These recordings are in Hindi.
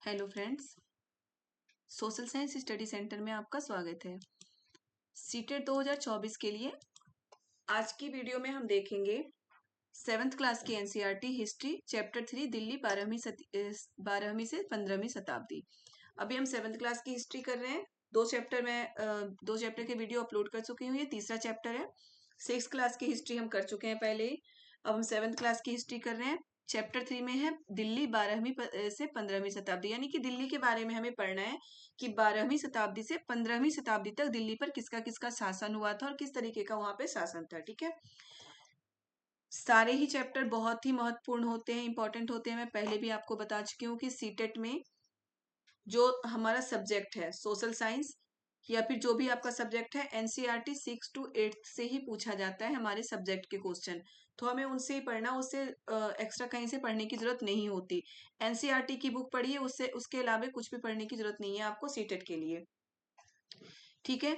Hello friends, social science study centre में आपका स्वागत है। सीटेट 2024 के लिए आज की वीडियो में हम देखेंगे सेवेंथ क्लास की एनसीईआरटी हिस्ट्री चैप्टर 3 दिल्ली 12वीं से 15वीं शताब्दी। अभी हम सेवेंथ क्लास की हिस्ट्री कर रहे हैं। दो चैप्टर के वीडियो अपलोड कर चुकी हूँ। ये तीसरा चैप्टर है। सिक्स क्लास की हिस्ट्री हम कर चुके हैं पहले ही। अब हम सेवेंथ क्लास की हिस्ट्री कर रहे हैं। चैप्टर 3 में है दिल्ली 12वीं से 15वीं शताब्दी, यानी कि दिल्ली के बारे में हमें पढ़ना है कि 12वीं शताब्दी से 15वीं शताब्दी तक दिल्ली पर किसका किसका शासन हुआ था और किस तरीके का वहां पे शासन था। ठीक है, सारे ही चैप्टर बहुत ही महत्वपूर्ण होते हैं, इंपॉर्टेंट होते हैं। मैं पहले भी आपको बता चुकी हूँ कि सीटेट में जो हमारा सब्जेक्ट है सोशल साइंस या फिर जो भी आपका सब्जेक्ट है, एनसीईआरटी 6 to 8 से ही पूछा जाता है हमारे सब्जेक्ट के क्वेश्चन। तो हमें उनसे ही पढ़ना, उससे एक्स्ट्रा कहीं से पढ़ने की जरूरत नहीं होती। एनसीईआरटी की बुक पढ़िए, उससे उसके अलावा कुछ भी पढ़ने की जरूरत नहीं है आपको सीटेट के लिए। ठीक है,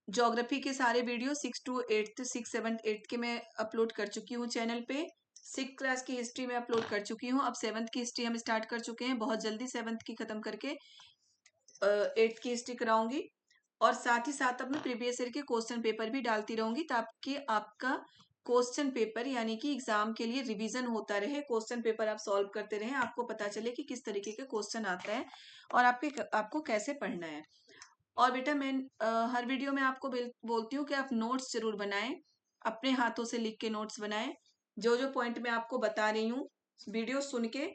ज्योग्राफी के सारे वीडियो 6 to 8 6 7 8 के मैं अपलोड कर चुकी हूँ चैनल पे। सिक्स क्लास की हिस्ट्री में अपलोड कर चुकी हूँ। अब सेवन्थ की हिस्ट्री हम स्टार्ट कर चुके हैं। बहुत जल्दी सेवन्थ की खत्म करके एट्थ की हिस्ट्री कराऊंगी और साथ ही साथ अब मैं प्रीवियस ईयर के क्वेश्चन पेपर भी डालती रहूंगी ताकि आपका क्वेश्चन पेपर यानी कि एग्जाम के लिए रिवीजन होता रहे। क्वेश्चन पेपर आप सॉल्व करते रहें, आपको पता चले कि किस तरीके के क्वेश्चन आता है और आपको कैसे पढ़ना है। और बेटा मैं हर वीडियो में आपको बोलती हूँ कि आप नोट्स जरूर बनाएं, अपने हाथों से लिख के नोट्स बनाएं। जो जो पॉइंट मैं आपको बता रही हूँ वीडियो सुन के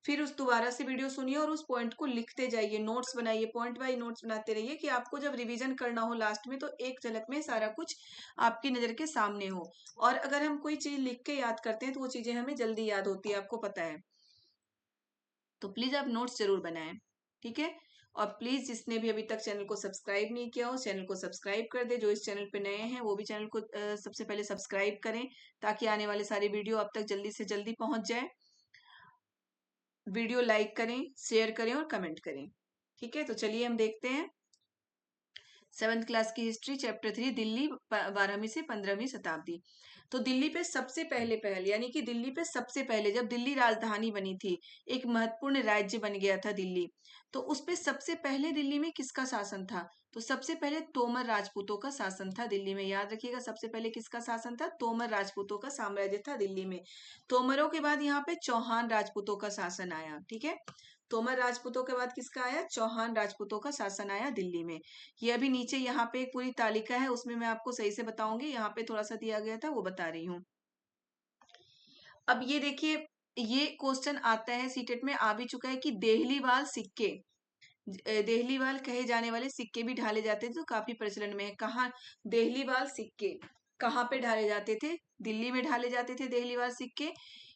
फिर उस दोबारा से वीडियो सुनिए और उस पॉइंट को लिखते जाइए, नोट्स बनाइए, पॉइंट बाय नोट्स बनाते रहिए कि आपको जब रिवीजन करना हो लास्ट में तो एक झलक में सारा कुछ आपकी नजर के सामने हो। और अगर हम कोई चीज लिख के याद करते हैं तो वो चीजें हमें जल्दी याद होती है, आपको पता है। तो प्लीज आप नोट्स जरूर बनाएं। ठीक है, और प्लीज जिसने भी अभी तक चैनल को सब्सक्राइब नहीं किया हो चैनल को सब्सक्राइब कर दे। जो इस चैनल पे नए हैं वो भी चैनल को सबसे पहले सब्सक्राइब करें ताकि आने वाले सारे वीडियो अब तक जल्दी से जल्दी पहुंच जाए। वीडियो लाइक करें, शेयर करें और कमेंट करें। ठीक है, तो चलिए हम देखते हैं सेवेंथ क्लास की हिस्ट्री चैप्टर 3 दिल्ली 12वीं से 15वीं शताब्दी। तो दिल्ली पे सबसे पहले पहल यानी कि दिल्ली पे सबसे पहले जब दिल्ली राजधानी बनी थी, एक महत्वपूर्ण राज्य बन गया था दिल्ली, तो उस पे सबसे पहले दिल्ली में किसका शासन था? तो सबसे पहले तोमर राजपूतों का शासन था दिल्ली में। याद रखिएगा, सबसे पहले किसका शासन था? तोमर राजपूतों का साम्राज्य था दिल्ली में। तोमरों के बाद यहाँ पे चौहान राजपूतों का शासन आया। ठीक है, तोमर राजपूतों के बाद किसका आया? चौहान राजपूतों का शासन आया दिल्ली में। ये अभी नीचे यहाँ पे एक पूरी तालिका है, उसमें मैं आपको सही से बताऊंगी। यहाँ पे थोड़ा सा दिया गया था वो बता रही हूँ। अब ये देखिए, ये क्वेश्चन आता है सीटेट में, आ भी चुका है कि देहलीवाल सिक्के, देहलीवाल कहे जाने वाले सिक्के भी ढाले जाते थे, तो काफी प्रचलन में है। कहाँ देहलीवाल सिक्के कहाँ पे ढाले जाते थे? दिल्ली में ढाले जाते थे देहलीवाल सिक्के।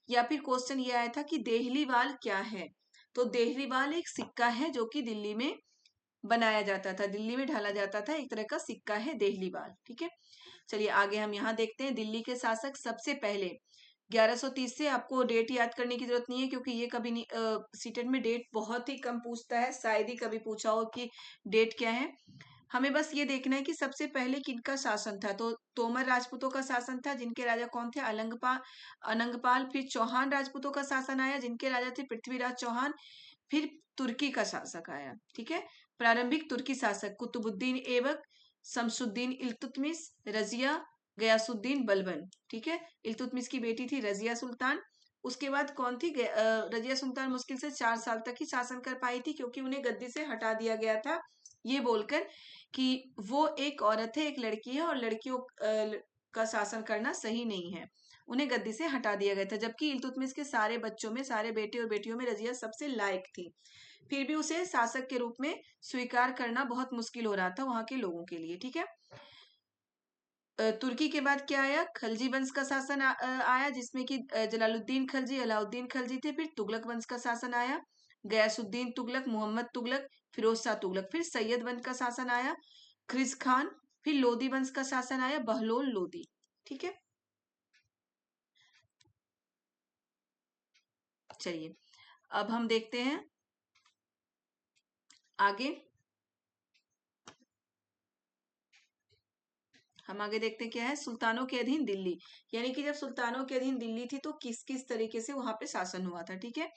या फिर क्वेश्चन ये आया था कि देहलीवाल क्या है? तो देहलीवाल एक सिक्का है जो कि दिल्ली में बनाया जाता था, दिल्ली में ढाला जाता था, एक तरह का सिक्का है देहलीवाल। ठीक है, चलिए आगे हम यहाँ देखते हैं। दिल्ली के शासक सबसे पहले 1130 से, आपको डेट याद करने की जरूरत नहीं है क्योंकि ये कभी नहीं, सीटेट में डेट बहुत ही कम पूछता है, शायद ही कभी पूछा हो कि डेट क्या है। हमें बस ये देखना है कि सबसे पहले किनका शासन था। तो तोमर राजपूतों का शासन था, जिनके राजा कौन थे? अलंगपाल अनंगपाल। फिर चौहान राजपूतों का शासन आया, जिनके राजा थे पृथ्वीराज चौहान। फिर तुर्की का शासक आया। ठीक है, प्रारंभिक तुर्की शासक कुतुबुद्दीन ऐबक, शमसुद्दीन इल्तुतमिश, रजिया, गयासुद्दीन बलबन। ठीक है, इल्तुतमिश की बेटी थी रजिया सुल्तान। उसके बाद कौन थी? रजिया सुल्तान मुश्किल से 4 साल तक ही शासन कर पाई थी क्योंकि उन्हें गद्दी से हटा दिया गया था, ये बोलकर कि वो एक औरत है, एक लड़की है और लड़कियों का शासन करना सही नहीं है। उन्हें गद्दी से हटा दिया गया था, जबकि इल्तुतमिश के सारे बच्चों में, सारे बेटे और बेटियों में रजिया सबसे लायक थी। फिर भी उसे शासक के रूप में स्वीकार करना बहुत मुश्किल हो रहा था वहां के लोगों के लिए। ठीक है, तुर्की के बाद क्या आया? खलजी वंश का शासन आया, जिसमें कि जलालुद्दीन खलजी, अलाउद्दीन खलजी थे। फिर तुगलक वंश का शासन आया, गयासुद्दीन तुगलक, मोहम्मद तुगलक, फिरोज शाह तुगलक। फिर सैयद वंश का शासन आया, खिज खान। फिर लोदी वंश का शासन आया, बहलोल लोदी। ठीक है, चलिए अब हम देखते हैं आगे। हम आगे देखते हैं क्या है, सुल्तानों के अधीन दिल्ली, यानी कि जब सुल्तानों के अधीन दिल्ली थी तो किस किस तरीके से वहां पे शासन हुआ था। ठीक है,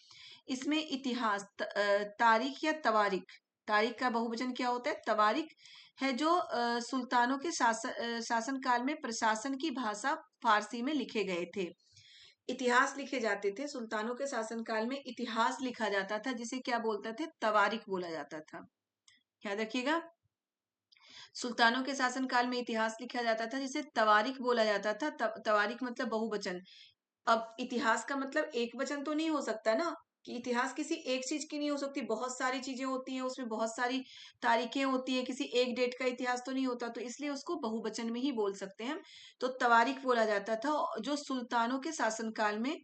इसमें इतिहास, तारीख या तवारीख, तारीख का बहुवचन क्या होता है, तवारीख है, जो सुल्तानों के शासन काल में प्रशासन की भाषा फारसी में लिखे गए थे। इतिहास लिखे जाते थे, सुल्तानों के शासनकाल में इतिहास लिखा जाता था, जिसे क्या बोलते थे, तवारीख बोला जाता था। याद रखिएगा, सुल्तानों के शासनकाल में इतिहास लिखा जाता था जिसे तवारीख बोला जाता था। तवारीख मतलब बहुवचन। अब इतिहास का मतलब एक वचन तो नहीं हो सकता ना, कि इतिहास किसी एक चीज की नहीं हो सकती, बहुत सारी चीजें होती हैं उसमें, बहुत सारी तारीखें होती है, किसी एक डेट का इतिहास तो नहीं होता, तो इसलिए उसको बहुवचन में ही बोल सकते हैं हम। तो तवारीख बोला जाता था, जो सुल्तानों के शासनकाल में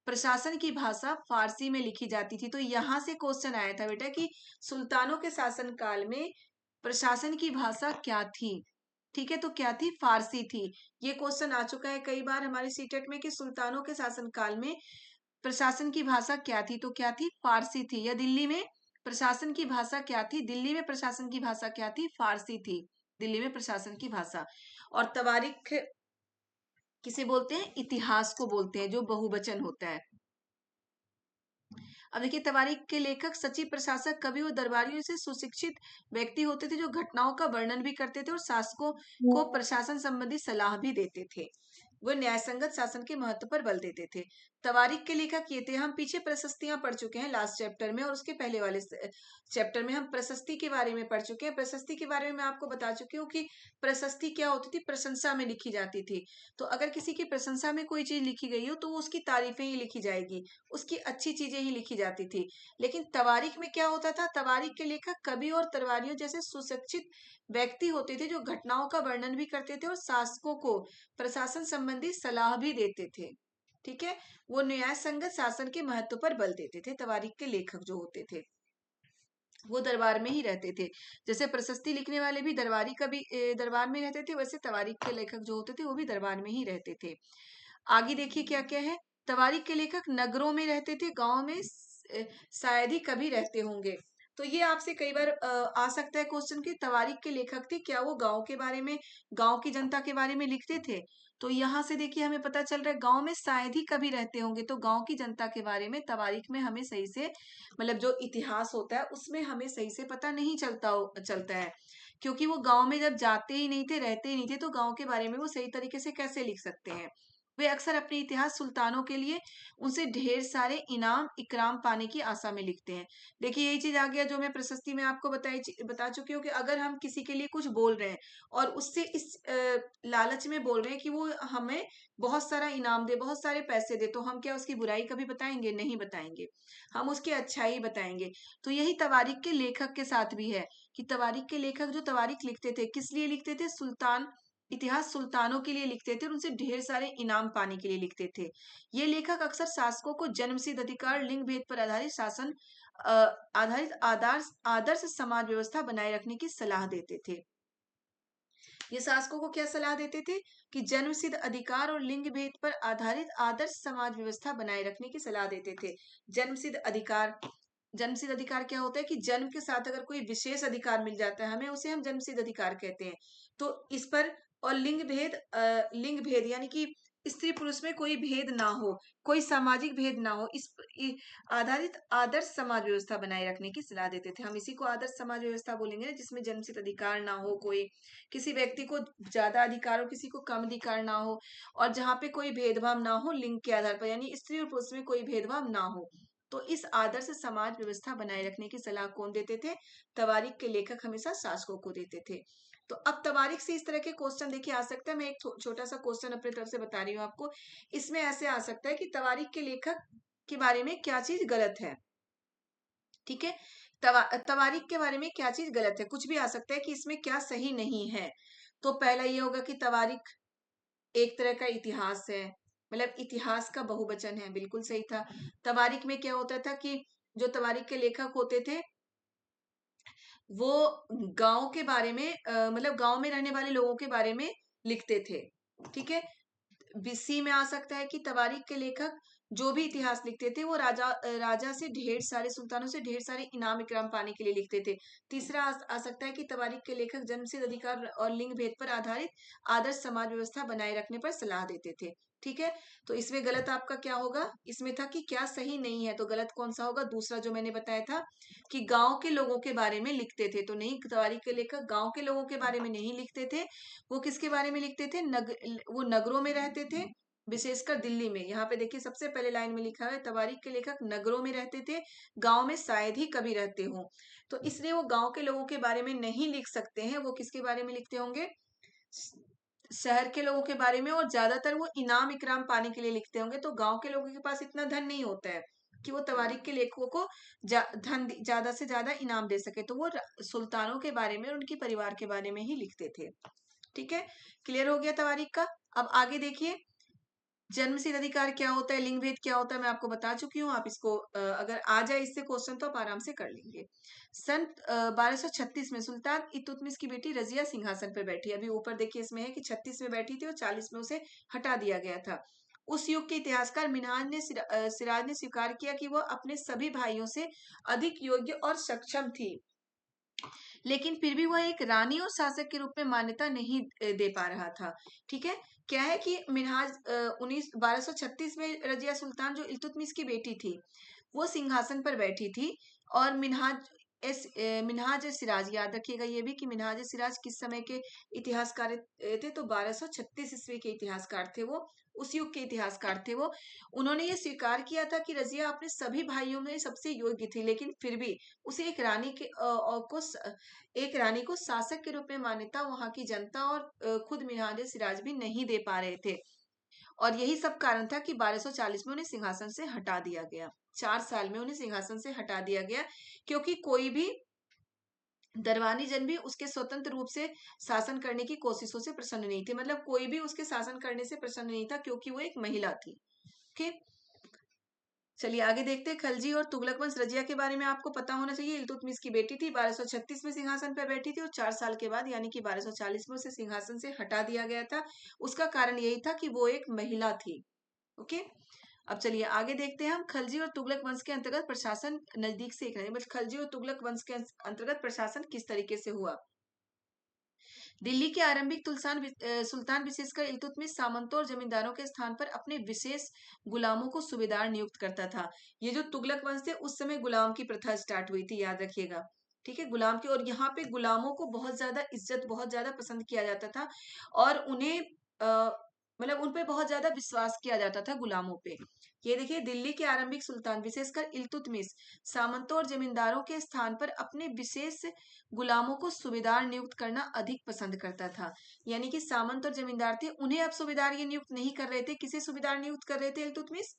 प्रशासन की भाषा फारसी में लिखी जाती थी। तो यहाँ से क्वेश्चन आया था बेटा कि सुल्तानों के शासनकाल में प्रशासन की भाषा क्या थी। ठीक है, तो क्या थी, फारसी थी। ये क्वेश्चन आ चुका है कई बार हमारे सीटेट में कि सुल्तानों के शासनकाल में प्रशासन की भाषा क्या थी, तो क्या थी, फारसी थी। या दिल्ली में प्रशासन की भाषा क्या थी, दिल्ली में प्रशासन की भाषा क्या थी, फारसी थी, दिल्ली में प्रशासन की भाषा। और तवारीख किसे बोलते हैं, इतिहास को बोलते हैं, जो बहुवचन होता है। अब देखिए, तवारीख के लेखक सचिव, प्रशासक, कवि और दरबारियों से सुशिक्षित व्यक्ति होते थे, जो घटनाओं का वर्णन भी करते थे और शासकों को प्रशासन संबंधी सलाह भी देते थे। वो न्यायसंगत शासन के महत्व पर बल देते थे। तवारीख के लेखक ये थे। हम पीछे प्रशस्तियां पढ़ चुके हैं लास्ट चैप्टर में, और उसके पहले वाले चैप्टर में हम प्रशस्ति के बारे में पढ़ चुके हैं। प्रशस्ति के बारे में मैं आपको बता चुकी हूँ कि प्रशस्ति क्या होती थी, प्रशंसा में लिखी जाती थी। तो अगर किसी की प्रशंसा में कोई चीज लिखी गई हो तो वो उसकी तारीफें ही लिखी जाएगी, उसकी अच्छी चीजें ही लिखी जाती थी। लेकिन तवारीख में क्या होता था, तवारीख के लेखक कवि और दरबारियों जैसे सुशिक्षित व्यक्ति होते थे, जो घटनाओं का वर्णन भी करते थे और शासकों को प्रशासन संबंधी सलाह भी देते थे। ठीक है, वो न्याय संगत शासन के महत्व पर बल देते थे। तवारीख के लेखक जो होते थे वो दरबार में ही रहते थे। जैसे प्रशस्ति लिखने वाले भी दरबारी कभी दरबार में रहते थे, वैसे तवारीख के लेखक जो होते थे वो भी दरबार में ही रहते थे। आगे देखिए क्या क्या है, तवारीख के लेखक नगरों में रहते थे, गांव में शायद ही कभी रहते होंगे। तो ये आपसे कई बार आ सकता है क्वेश्चन कि तवारीख के लेखक थे, क्या वो गांव के बारे में, गांव की जनता के बारे में लिखते थे। तो यहाँ से देखिए हमें पता चल रहा है गांव में शायद ही कभी रहते होंगे, तो गांव की जनता के बारे में तवारीख में हमें सही से, मतलब जो इतिहास होता है उसमें हमें सही से पता नहीं चलता है, क्योंकि वो गांव में जब जाते ही नहीं थे, रहते ही नहीं थे, तो गांव के बारे में वो सही तरीके से कैसे लिख सकते हैं। वे अक्सर अपने इतिहास सुल्तानों के लिए उनसे ढेर सारे इनाम इकराम पाने की आशा में लिखते हैं। देखिए यही चीज आ गया जो मैं प्रशस्ति में आपको बता चुकी हूँ कि अगर हम किसी के लिए कुछ बोल रहे हैं और उससे इस लालच में बोल रहे हैं कि वो हमें बहुत सारा इनाम दे, बहुत सारे पैसे दे, तो हम क्या उसकी बुराई कभी बताएंगे, नहीं बताएंगे, हम उसकी अच्छाई बताएंगे। तो यही तवारीख के लेखक के साथ भी है कि तवारीख के लेखक जो तवारीख लिखते थे, किस लिए लिखते थे, इतिहास सुल्तानों के लिए लिखते थे और उनसे ढेर सारे इनाम पाने के लिए लिखते थे। ये लेखक अक्सर शासकों को जन्मसिद्ध अधिकार, लिंग भेद पर आधारित शासन आधारित आदर्श समाज व्यवस्था बनाए रखने की सलाह देते थे। ये शासकों को क्या सलाह देते थे कि जन्मसिद्ध अधिकार और लिंग भेद पर आधारित आदर्श समाज व्यवस्था बनाए रखने की सलाह देते थे। जन्मसिद्ध अधिकार, जन्मसिद्ध अधिकार क्या होता है कि जन्म के साथ अगर कोई विशेष अधिकार मिल जाता है हमें, उसे हम जन्मसिद्ध अधिकार कहते हैं। तो इस पर, और लिंग भेद यानी कि स्त्री पुरुष में कोई भेद ना हो, कोई सामाजिक भेद ना हो, आधारित आदर्श समाज व्यवस्था बनाए रखने की सलाह देते थे। हम इसी को आदर्श समाज व्यवस्था बोलेंगे ना, जिसमें जन्मसिद्ध अधिकार ना हो, कोई किसी व्यक्ति को ज्यादा अधिकार हो, किसी को कम अधिकार ना हो, और जहाँ पे कोई भेदभाव ना हो लिंग के आधार पर, यानी स्त्री और पुरुष में कोई भेदभाव ना हो। तो इस आदर्श समाज व्यवस्था बनाए रखने की सलाह कौन देते थे, तवारीख के लेखक हमेशा शासकों को देते थे। तो अब तवारीख से इस तरह के क्वेश्चन देखिए आ सकता है। मैं एक छोटा सा क्वेश्चन अपनी तरफ से बता रही हूँ आपको। इसमें ऐसे आ सकता है कि तवारीख के लेखक के बारे में क्या चीज गलत है। ठीक है, तवारीख के बारे में क्या चीज गलत है, कुछ भी आ सकता है कि इसमें क्या सही नहीं है। तो पहला ये होगा कि तवारीख एक तरह का इतिहास है, मतलब इतिहास का बहुवचन है, बिल्कुल सही था। तवारीख में क्या होता था कि जो तवारीख के लेखक होते थे वो गांव के बारे में, मतलब गांव में रहने वाले लोगों के बारे में लिखते थे। ठीक है, बीसी में आ सकता है कि तवारीख के लेखक जो भी इतिहास लिखते थे वो राजा से ढेर सारे सुल्तानों से ढेर सारे इनाम इकराम पाने के लिए लिखते थे। तीसरा आ सकता है कि तवारीख के लेखक जन्मसिद्ध अधिकार और लिंग भेद पर आधारित आदर्श समाज व्यवस्था बनाए रखने पर सलाह देते थे। ठीक है, तो इसमें गलत आपका क्या होगा, इसमें था कि क्या सही नहीं है, तो गलत कौन सा होगा, दूसरा जो मैंने बताया था कि गांव के लोगों के बारे में लिखते थे। तो नहीं, तवारीख के लेखक गांव के लोगों के बारे में नहीं लिखते थे। वो किसके बारे में लिखते थे, वो नगरों में रहते थे, विशेषकर दिल्ली में। यहाँ पे देखिए सबसे पहले लाइन में लिखा है तवारीख के लेखक नगरों में रहते थे, गांव में शायद ही कभी रहते हो। तो इसलिए वो गांव के लोगों के बारे में नहीं लिख सकते हैं, वो किसके बारे में लिखते होंगे, शहर के लोगों के बारे में। और ज्यादातर वो इनाम इकराम पाने के लिए लिखते होंगे। तो गांव के लोगों के पास इतना धन नहीं होता है कि वो तवारीख के लेखकों को धन ज्यादा से ज्यादा इनाम दे सके, तो वो सुल्तानों के बारे में, उनके परिवार के बारे में ही लिखते थे। ठीक है, क्लियर हो गया तवारीख का। अब आगे देखिए, जन्मसिद्ध अधिकार क्या होता है, लिंग भेद क्या होता है, मैं आपको बता चुकी हूँ। आप इसको अगर आ जाए इससे क्वेश्चन तो आप आराम से कर लेंगे। सन 1236 में सुल्तान इल्तुतमिश की बेटी रजिया सिंहासन पर बैठी। अभी ऊपर देखिए इसमें है कि 36 में बैठी थी और 40 में उसे हटा दिया गया था। उस युग के इतिहासकार सिराज ने स्वीकार किया कि वह अपने सभी भाइयों से अधिक योग्य और सक्षम थी, लेकिन फिर भी वह एक रानी और शासक के रूप में मान्यता नहीं दे पा रहा था। ठीक है, क्या है कि मिनहाज 1236 में रजिया सुल्तान जो इल्तुतमिश की बेटी थी वो सिंहासन पर बैठी थी। और मिनहाज सिराज, याद रखिएगा ये भी कि मिनहाज सिराज किस समय के इतिहासकार थे, तो 1236 ईस्वी के इतिहासकार थे वो, उस युग के इतिहासकार थे वो। उन्होंने ये स्वीकार किया था कि रजिया अपने सभी भाइयों में सबसे योग्य थी, लेकिन फिर भी उसे एक रानी के एक रानी को शासक के रूप में मान्यता वहां की जनता और खुद मिनहाज सिराज भी नहीं दे पा रहे थे। और यही सब कारण था कि 1240 में उन्हें सिंहासन से हटा दिया गया। 4 साल में उन्हें सिंहासन से हटा दिया गया, क्योंकि कोई भी दरबानी जन भी उसके स्वतंत्र रूप से शासन करने की कोशिशों से प्रसन्न नहीं थे। मतलब कोई भी उसके शासन करने से प्रसन्न नहीं था, क्योंकि वो एक महिला थी। ठीक, चलिए आगे देखते हैं। खलजी और तुगलक वंश रजिया के बारे में आपको पता होना चाहिए। इल्तुतमिश की बेटी थी, 1236 में सिंहासन पर बैठी थी और 4 साल के बाद यानी कि 1240 में उसे सिंहासन से हटा दिया गया था। उसका कारण यही था कि वो एक महिला थी। ओके, अब चलिए आगे देखते हैं हम। खलजी और तुगलक वंश के अंतर्गत प्रशासन नजदीक से एक रहे, बस खलजी और तुगलक वंश के अंतर्गत प्रशासन किस तरीके से हुआ। दिल्ली के आरंभिक सुल्तान विशेषकर इल्तुतमिश सामंतों और जमींदारों के स्थान पर अपने विशेष गुलामों को सूबेदार नियुक्त करता था। ये जो तुगलक वंश थे उस समय गुलाम की प्रथा स्टार्ट हुई थी, याद रखिएगा। ठीक है, गुलाम की, और यहाँ पे गुलामों को बहुत ज्यादा इज्जत, बहुत ज्यादा पसंद किया जाता था और उन्हें मतलब उन पे बहुत ज्यादा विश्वास किया जाता था गुलामों पे। ये देखिए, दिल्ली के आरंभिक सुल्तान विशेषकर इल्तुतमिश सामंतों और जमींदारों के स्थान पर अपने विशेष गुलामों को सूबेदार नियुक्त करना अधिक पसंद करता था। यानी कि सामंत और जमींदार थे, उन्हें अब सूबेदार ये नियुक्त नहीं कर रहे थे। किसे सूबेदार नियुक्त कर रहे थे इल्तुतमिश,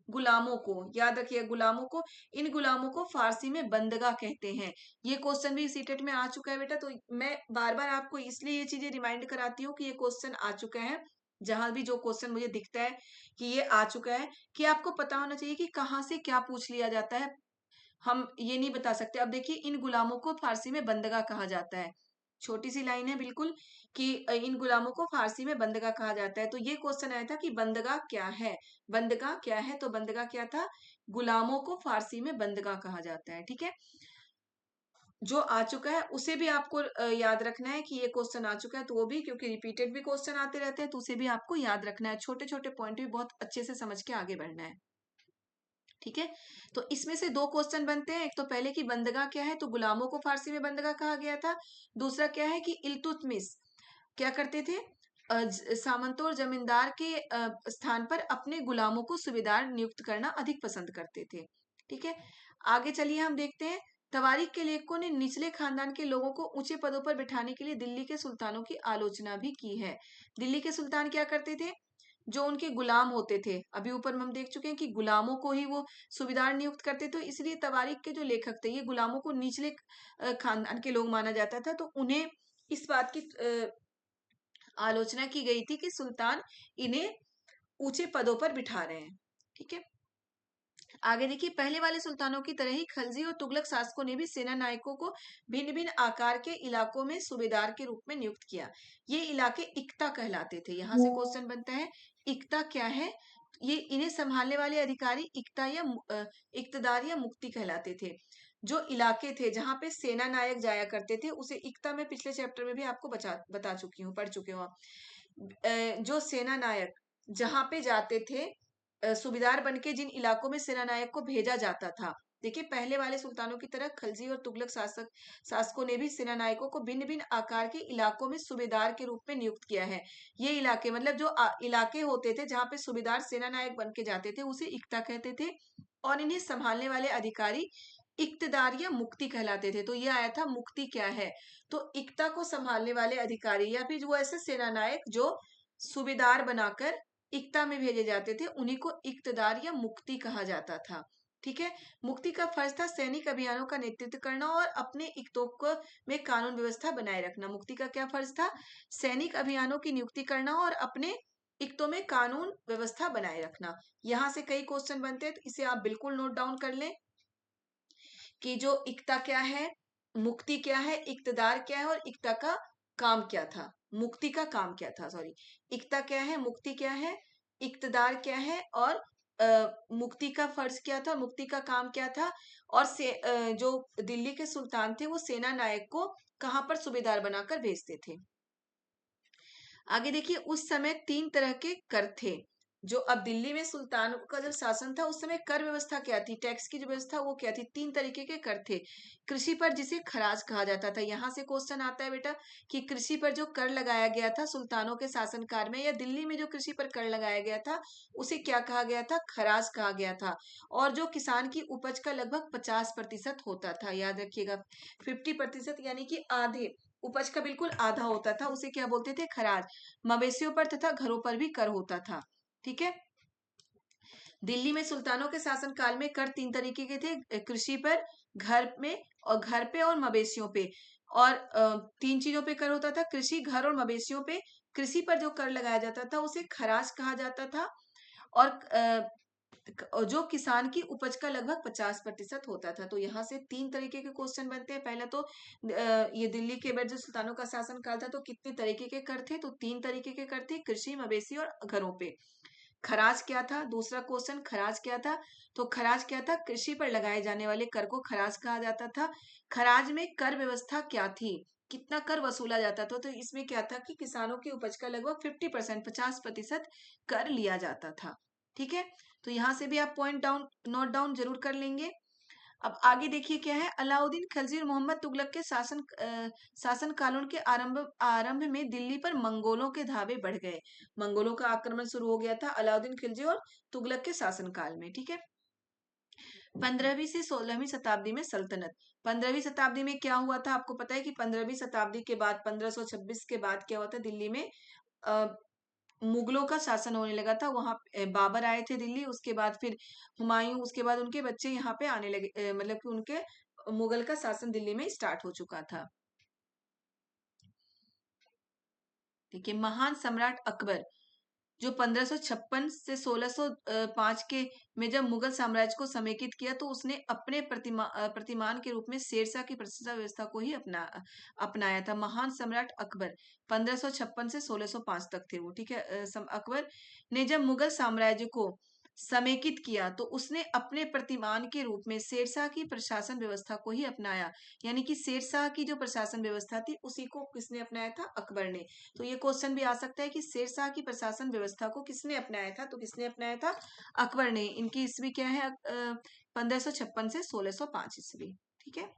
गुलामों को। याद रखिए, गुलामों को। इन गुलामों को फारसी में बंदगा कहते हैं। ये क्वेश्चन भी सीटेट में आ चुका है बेटा, तो मैं बार बार आपको इसलिए ये चीजें रिमाइंड कराती हूँ कि ये क्वेश्चन आ चुका है। जहां भी जो क्वेश्चन मुझे दिखता है कि ये आ चुका है, कि आपको पता होना चाहिए कि कहाँ से क्या पूछ लिया जाता है। हम ये नहीं बता सकते। अब देखिए, इन गुलामों को फारसी में बंदगा कहा जाता है। छोटी सी लाइन है बिल्कुल कि इन गुलामों को फारसी में बंदगा कहा जाता है। तो ये क्वेश्चन आया था कि बंदगा क्या है, बंदगा क्या है, तो बंदगा क्या था, गुलामों को फारसी में बंदगा कहा जाता है। ठीक है, जो आ चुका है उसे भी आपको याद रखना है कि ये क्वेश्चन आ चुका है, तो वो भी, क्योंकि रिपीटेड भी क्वेश्चन आते रहते हैं, तो उसे भी आपको याद रखना है। छोटे छोटे पॉइंट भी बहुत अच्छे से समझ के आगे बढ़ना है। ठीक है, तो इसमें से 2 क्वेश्चन बनते हैं। एक तो पहले कि बंदगा क्या है, तो गुलामों को फारसी में बंदगा कहा गया था। दूसरा क्या है कि इल्तुतमिश क्या करते थे, सामंतों और जमींदार के स्थान पर अपने गुलामों को सूबेदार नियुक्त करना अधिक पसंद करते थे। ठीक है, आगे चलिए हम देखते हैं। तवारीख के लेखकों ने निचले खानदान के लोगों को ऊंचे पदों पर बिठाने के लिए दिल्ली के सुल्तानों की आलोचना भी की है। दिल्ली के सुल्तान क्या करते थे, जो उनके गुलाम होते थे, अभी ऊपर हम देख चुके हैं कि गुलामों को ही वो सूबेदार नियुक्त करते, तो इसलिए तवारीख के जो लेखक थे ये गुलामों को निचले खानदान के लोग माना जाता था। तो उन्हें इस बात की आलोचना की गई थी कि सुल्तान इन्हें ऊंचे पदों पर बिठा रहे हैं। ठीक है, आगे देखिए, पहले वाले सुल्तानों की तरह ही खलजी और तुगलक शासकों ने भी सेना नायकों को भिन्न भिन्न आकार के इलाकों में सूबेदार के रूप में नियुक्त किया। ये इलाके इक्ता कहलाते थे। यहां से क्वेश्चन बनता है, इक्ता क्या है, ये इन्हें संभालने वाले अधिकारी इक्तदार या मुक्ति कहलाते थे। जो इलाके थे जहां पे सेना नायक जाया करते थे उसे इक्ता में पिछले चैप्टर में भी आपको बता चुकी हूँ, पढ़ चुके हो आप। जो सेना नायक जहां पे जाते थे, सूबेदार बन के जिन इलाकों में सेना नायक को भेजा जाता था। देखिए पहले वाले सुल्तानों की तरह खलजी और तुगलक शासकों ने भी सेना नायकों को भिन्न भिन्न आकार के इलाकों में सूबेदार के रूप में नियुक्त किया है। ये इलाके मतलब जो इलाके होते थे जहां पे सूबेदार सेना नायक बन के जाते थे उसे इक्ता कहते थे, और इन्हें संभालने वाले अधिकारी इक्तदार या मुक्ति कहलाते थे। तो ये आया था मुक्ति क्या है, तो इक्ता को संभालने वाले अधिकारी या फिर वो ऐसे सेना नायक जो सूबेदार बनाकर इक्ता में भेजे जाते थे उन्हीं को इक्तदार या मुक्ति कहा जाता था। ठीक है। मुक्ति का फर्ज था सैनिक अभियानों का नेतृत्व करना और अपने इक्तों में कानून व्यवस्था बनाए रखना। मुक्ति का क्या फर्ज था? सैनिक अभियानों की नियुक्ति करना और अपने इक्तों में कानून व्यवस्था बनाए रखना। यहां से कई क्वेश्चन बनते हैं, तो इसे आप बिल्कुल नोट डाउन कर लें कि जो इक्ता क्या है, मुक्ति क्या है, इक्तदार क्या है और इक्ता का काम क्या था। मुक्ति का काम क्या था, सॉरी, इक्ता क्या है, मुक्ति क्या है, इक्तदार क्या है और मुक्ति का फर्ज क्या था, मुक्ति का काम क्या था। और जो दिल्ली के सुल्तान थे वो सेना नायक को कहां पर सूबेदार बनाकर भेजते थे। आगे देखिए, उस समय 3 तरह के कर थे। जो अब दिल्ली में सुल्तान का जब शासन था उस समय कर व्यवस्था क्या थी, टैक्स की जो व्यवस्था वो क्या थी, 3 तरीके के कर थे। कृषि पर जिसे खराज कहा जाता था, यहाँ से क्वेश्चन आता है बेटा कि कृषि पर जो कर लगाया गया था सुल्तानों के शासनकाल में या दिल्ली में जो कृषि पर कर लगाया गया था उसे क्या कहा गया था, खराज कहा गया था। और जो किसान की उपज का लगभग 50% होता था, याद रखिएगा 50% यानी कि आधे उपज का बिल्कुल आधा होता था, उसे क्या बोलते थे, खराज। मवेशियों पर तथा घरों पर भी कर होता था। ठीक है। दिल्ली में सुल्तानों के शासन काल में कर 3 तरीके के थे, कृषि पर, घर में और घर पे और मवेशियों पे। और 3 चीजों पे कर होता था, कृषि, घर और मवेशियों पे। कृषि पर जो कर लगाया जाता था उसे खराज कहा जाता था। और जो किसान की उपज का लगभग 50% होता था। तो यहाँ से 3 तरीके के क्वेश्चन बनते हैं। पहला तो ये दिल्ली के बाद जो सुल्तानों का शासन काल था तो कितने तरीके के कर थे, तो 3 तरीके के कर थे, कृषि, मवेशी और घरों पे। खराज क्या था, दूसरा क्वेश्चन, खराज क्या था, तो खराज क्या था, कृषि पर लगाए जाने वाले कर को खराज कहा जाता था। खराज में कर व्यवस्था क्या थी, कितना कर वसूला जाता था, तो इसमें क्या था कि किसानों की उपज का लगभग 50% कर लिया जाता था। ठीक है। तो यहां से भी आप पॉइंट डाउन नोट डाउन जरूर कर लेंगे। अब आगे देखिए क्या है, अलाउद्दीन खिलजी और मोहम्मद तुगलक के शासन कालों के आरंभ में दिल्ली पर मंगोलों के धावे बढ़ गए। मंगोलों का आक्रमण शुरू हो गया था अलाउद्दीन खिलजी और तुगलक के शासन काल में। ठीक है। 15वीं से 16वीं शताब्दी में सल्तनत। 15वीं शताब्दी में क्या हुआ था, आपको पता है कि 15वीं शताब्दी के बाद 1526 के बाद क्या हुआ था, दिल्ली में मुगलों का शासन होने लगा था। वहां बाबर आए थे दिल्ली, उसके बाद फिर हुमायूं, उसके बाद उनके बच्चे यहाँ पे आने लगे, मतलब कि उनके मुगल का शासन दिल्ली में स्टार्ट हो चुका था। ठीक है। महान सम्राट अकबर जो 1556 से 1605 के में जब मुगल साम्राज्य को समेकित किया तो उसने अपने प्रतिमान के रूप में शेरशाह की प्रशंसा व्यवस्था को ही अपनाया था। महान सम्राट अकबर 1556 से 1605 तक थे वो। ठीक है। अकबर ने जब मुगल साम्राज्य को समेकित किया तो उसने अपने प्रतिमान के रूप में शेरशाह की प्रशासन व्यवस्था को ही अपनाया। यानी कि शेरशाह की जो प्रशासन व्यवस्था थी उसी को किसने अपनाया था, अकबर ने। तो ये क्वेश्चन भी आ सकता है कि शेरशाह की प्रशासन व्यवस्था को किसने अपनाया था, तो किसने अपनाया था, अकबर ने। इनकी ईस्वी क्या है, 1556 से 1605 ईस्वी। ठीक है।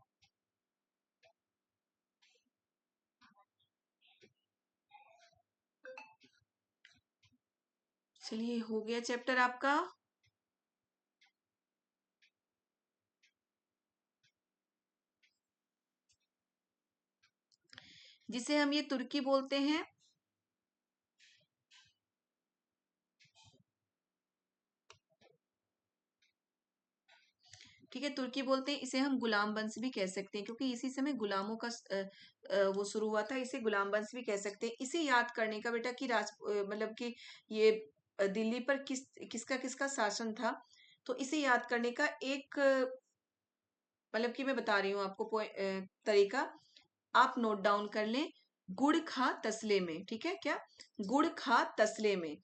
चलिए, हो गया चैप्टर आपका। जिसे हम ये तुर्की बोलते हैं, ठीक है, तुर्की बोलते हैं। इसे हम गुलाम वंश भी कह सकते हैं क्योंकि इसी समय गुलामों का वो शुरू हुआ था। इसे गुलाम वंश भी कह सकते हैं। इसे याद करने का बेटा कि मतलब कि ये दिल्ली पर किसका किसका शासन था, तो इसे याद करने का एक मतलब कि मैं बता रही हूँ आपको तरीका, आप नोट डाउन कर लें। गुड़ खा तसले में, ठीक है क्या, गुड़ खा तसले में,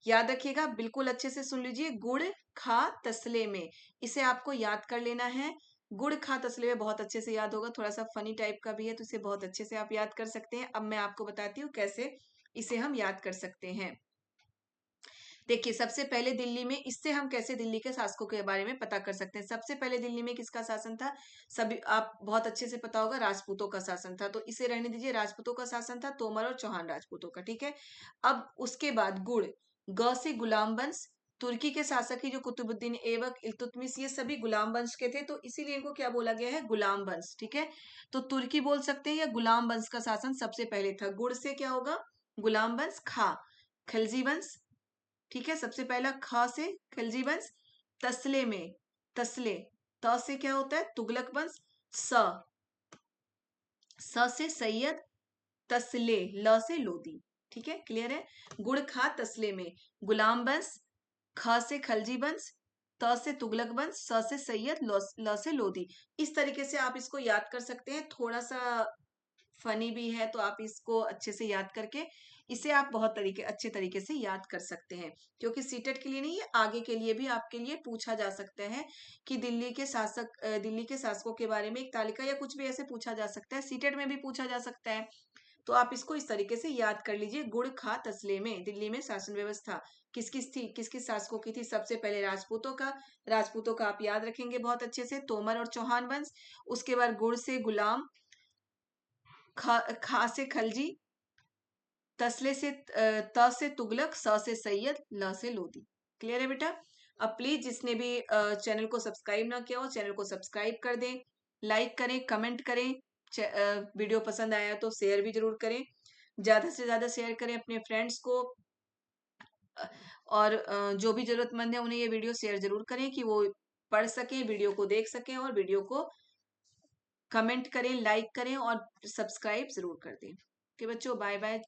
याद रखिएगा, बिल्कुल अच्छे से सुन लीजिए। गुड़ खा तसले में, इसे आपको याद कर लेना है। गुड़ खा तसले में बहुत अच्छे से याद होगा, थोड़ा सा फनी टाइप का भी है तो इसे बहुत अच्छे से आप याद कर सकते हैं। अब मैं आपको बताती हूँ कैसे इसे हम याद कर सकते हैं। देखिए, सबसे पहले दिल्ली में, इससे हम कैसे दिल्ली के शासकों के बारे में पता कर सकते हैं। सबसे पहले दिल्ली में किसका शासन था? सभी आप बहुत अच्छे से पता होगा, राजपूतों का शासन था। तो इसे रहने दीजिए, राजपूतों का शासन था, तोमर और चौहान राजपूतों का, ठीक है। अब उसके बाद गुड़, ग से गुलाम वंश, तुर्की के शासक ही जो कुतुबुद्दीन ऐबक, इल्तुतमिश, ये सभी गुलाम वंश के थे, तो इसीलिए इनको क्या बोला गया है? गुलाम वंश, ठीक है। तो तुर्की बोल सकते हैं या गुलाम वंश का शासन सबसे पहले था। गुड़ से क्या होगा? गुलाम वंश। खा, खलजी वंश, ठीक है। सबसे पहला ख से खिलजी वंश। तसले में, तसले, त से क्या होता है? तुगलक वंश। स, स से सैयद, तसले, ल से लोदी, ठीक है, क्लियर है। गुड़ खा तसले में, गुलाम वंश, ख से खलजी वंश, त से तुगलक वंश, स से सैयद, ल से लोदी। इस तरीके से आप इसको याद कर सकते हैं। थोड़ा सा फनी भी है तो आप इसको अच्छे से याद करके इसे आप बहुत अच्छे तरीके से याद कर सकते हैं। क्योंकि सीटेट के लिए नहीं, ये आगे के लिए भी आपके लिए पूछा जा सकता है कि दिल्ली के शासकों के बारे में एक तालिका या कुछ भी ऐसे पूछा जा सकता है। सीटेट में भी पूछा जा सकता है। तो आप इसको इस तरीके से याद कर लीजिए। गुड़ खा तसले में, दिल्ली में शासन व्यवस्था किस थी, किस शासकों की थी? सबसे पहले राजपूतों का आप याद रखेंगे बहुत अच्छे से, तोमर और चौहान वंश। उसके बाद गुड़ से गुलाम, खा से खलजी, तसले से त से तुगलक, स से सैयद, ल से लोदी। क्लियर है बेटा? अब प्लीज जिसने भी चैनल को सब्सक्राइब ना किया हो, चैनल को सब्सक्राइब कर दें, लाइक करें, कमेंट करें। वीडियो पसंद आया तो शेयर भी जरूर करें, ज्यादा से ज्यादा शेयर करें अपने फ्रेंड्स को। और जो भी जरूरतमंद है उन्हें ये वीडियो शेयर जरूर करें कि वो पढ़ सकें, वीडियो को देख सकें, और वीडियो को कमेंट करें, लाइक करें और सब्सक्राइब जरूर कर दें। ओके बच्चों, बाय बाय।